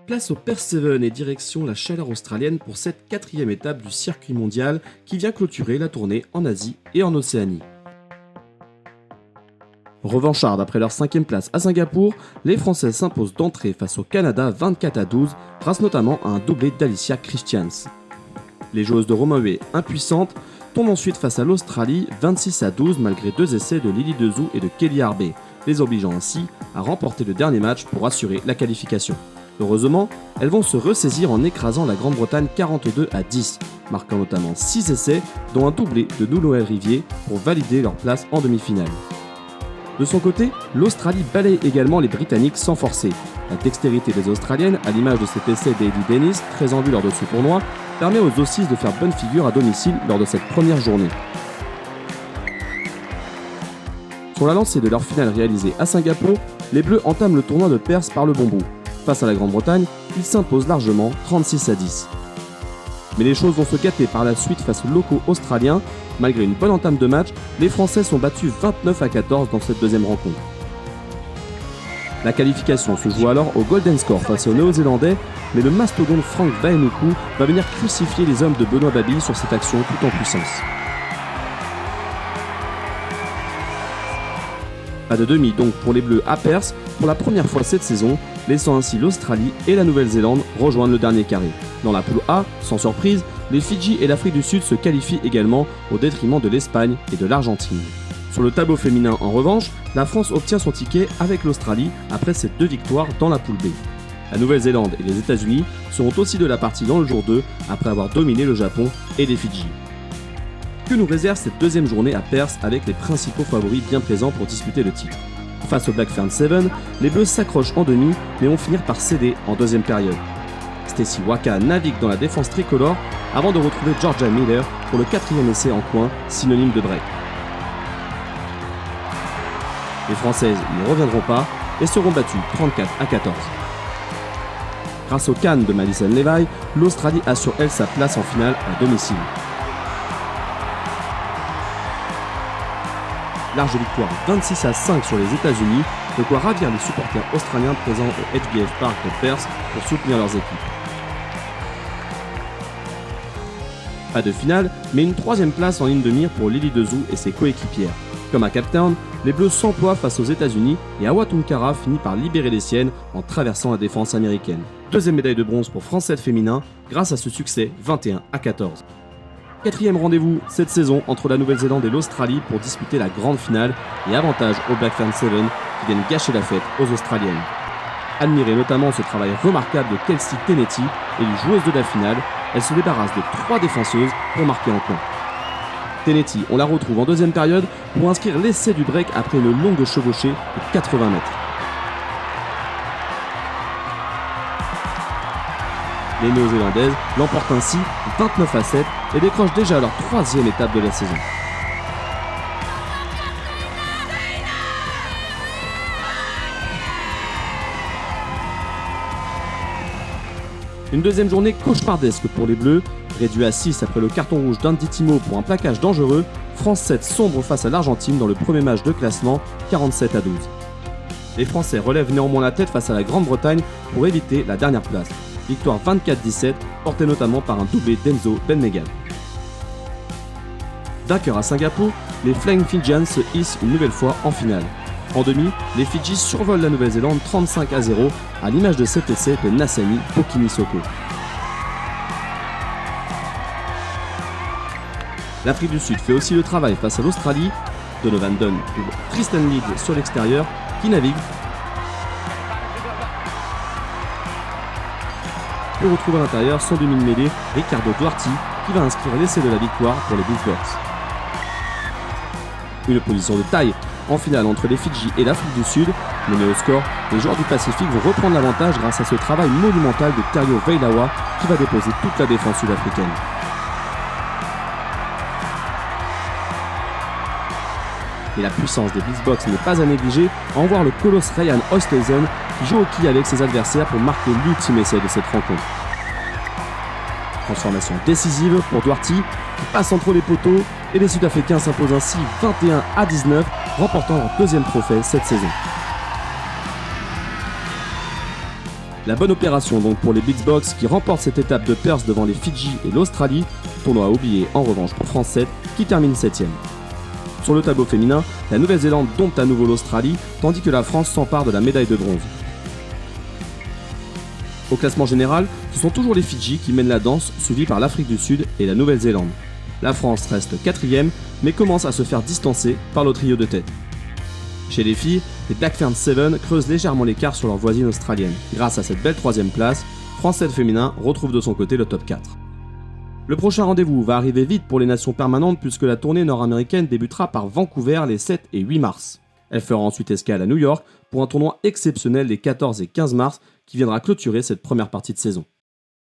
Place au Perseven et direction la chaleur australienne pour cette 4e étape du circuit mondial qui vient clôturer la tournée en Asie et en Océanie. Revanchards après leur 5e place à Singapour, les Français s'imposent d'entrée face au Canada 24-12 grâce notamment à un doublé d'Alicia Christians. Les joueuses de Romae, impuissantes, tombent ensuite face à l'Australie 26-12 malgré 2 essais de Lily Dezou et de Kelly Harvey, les obligeant ainsi à remporter le dernier match pour assurer la qualification. Heureusement, elles vont se ressaisir en écrasant la Grande-Bretagne 42-10, marquant notamment 6 essais, dont un doublé de Noël Rivier pour valider leur place en demi-finale. De son côté, l'Australie balaye également les Britanniques sans forcer. La dextérité des Australiennes, à l'image de cet essai d'Eddie Dennis, très en vue lors de ce tournoi, permet aux Aussies de faire bonne figure à domicile lors de cette première journée. Sur la lancée de leur finale réalisée à Singapour, les Bleus entament le tournoi de Perth par le bon bout. Face à la Grande-Bretagne, ils s'imposent largement 36-10. Mais les choses vont se gâter par la suite face aux locaux australiens. Malgré une bonne entame de match, les Français sont battus 29-14 dans cette deuxième rencontre. La qualification se joue alors au Golden Score face aux Néo-Zélandais, mais le mastodonte Frank Vaenuku va venir crucifier les hommes de Benoît Babille sur cette action tout en puissance. Pas de demi donc pour les Bleus à Perth pour la première fois cette saison, laissant ainsi l'Australie et la Nouvelle-Zélande rejoindre le dernier carré. Dans la poule A, sans surprise, les Fidji et l'Afrique du Sud se qualifient également au détriment de l'Espagne et de l'Argentine. Sur le tableau féminin en revanche, la France obtient son ticket avec l'Australie après ses 2 victoires dans la poule B. La Nouvelle-Zélande et les États-Unis seront aussi de la partie dans le jour 2 après avoir dominé le Japon et les Fidji. Que nous réserve cette deuxième journée à Perth avec les principaux favoris bien présents pour disputer le titre? Face au Black Ferns 7, les Bleus s'accrochent en demi mais vont finir par céder en deuxième période. Stacey Waka navigue dans la défense tricolore avant de retrouver Georgia Miller pour le 4e essai en coin, synonyme de break. Les Françaises ne reviendront pas et seront battues 34-14. Grâce au canne de Madison Levi, l'Australie assure elle sa place en finale à domicile. Large victoire 26-5 sur les États-Unis, de quoi ravir les supporters australiens présents au HBF Park de Perth pour soutenir leurs équipes. Pas de finale, mais une 3e place en ligne de mire pour Lily Dezou et ses coéquipières. Comme à Cape Town, les Bleus s'emploient face aux États-Unis et Awa Tunkara finit par libérer les siennes en traversant la défense américaine. 2e médaille de bronze pour France 7 féminin grâce à ce succès 21-14. 4e rendez-vous cette saison entre la Nouvelle-Zélande et l'Australie pour disputer la grande finale et avantage aux Black Ferns 7 qui viennent gâcher la fête aux Australiennes. Admirez notamment ce travail remarquable de Kelsey Tenetti, élue joueuse de la finale. Elle se débarrasse de 3 défenseuses pour marquer en coin. Tenetti, on la retrouve en 2e période pour inscrire l'essai du break après une longue chevauchée de 80 mètres. Les Néo-Zélandaises l'emportent ainsi 29-7 et décrochent déjà leur 3e étape de la saison. Une deuxième journée cauchemardesque pour les Bleus. Réduit à 6 après le carton rouge d'Andy Timo pour un plaquage dangereux, France 7 sombre face à l'Argentine dans le premier match de classement 47-12. Les Français relèvent néanmoins la tête face à la Grande-Bretagne pour éviter la dernière place. Victoire 24-17, portée notamment par un doublé d'Enzo Benmegan. Vainqueurs à Singapour, les Flying Fijians se hissent une nouvelle fois en finale. En demi, les Fidji survolent la Nouvelle-Zélande 35-0 à l'image de cet essai de Nassani Pokinisoko. L'Afrique du Sud fait aussi le travail face à l'Australie. Donovan Dunn trouve Tristan Leeds sur l'extérieur qui navigue pour retrouver à l'intérieur son demi-mêlée Ricardo Duarte qui va inscrire l'essai de la victoire pour les Bulldogs. Une position de taille en finale entre les Fidji et l'Afrique du Sud, menée au score, les joueurs du Pacifique vont reprendre l'avantage grâce à ce travail monumental de Terrio Veilawa qui va déposer toute la défense sud-africaine. Et la puissance des Blitzboks n'est pas à négliger, à en voir le colosse Ryan Oosthuizen qui joue au quille avec ses adversaires pour marquer l'ultime essai de cette rencontre. Transformation décisive pour Duarte qui passe entre les poteaux et les Sud-Africains s'imposent ainsi 21-19, remportant leur 2e trophée cette saison. La bonne opération donc pour les Blitzboks qui remportent cette étape de Perth devant les Fidji et l'Australie, tournoi à oublier en revanche pour France 7 qui termine 7ème. Sur le tableau féminin, la Nouvelle-Zélande dompte à nouveau l'Australie, tandis que la France s'empare de la médaille de bronze. Au classement général, ce sont toujours les Fidji qui mènent la danse, suivis par l'Afrique du Sud et la Nouvelle-Zélande. La France reste 4ème, mais commence à se faire distancer par le trio de tête. Chez les filles, les Black Ferns 7 creusent légèrement l'écart sur leur voisine australienne. Grâce à cette belle 3ème place, France 7 féminin retrouve de son côté le top 4. Le prochain rendez-vous va arriver vite pour les nations permanentes puisque la tournée nord-américaine débutera par Vancouver les 7 et 8 mars. Elle fera ensuite escale à New York pour un tournoi exceptionnel les 14 et 15 mars qui viendra clôturer cette première partie de saison.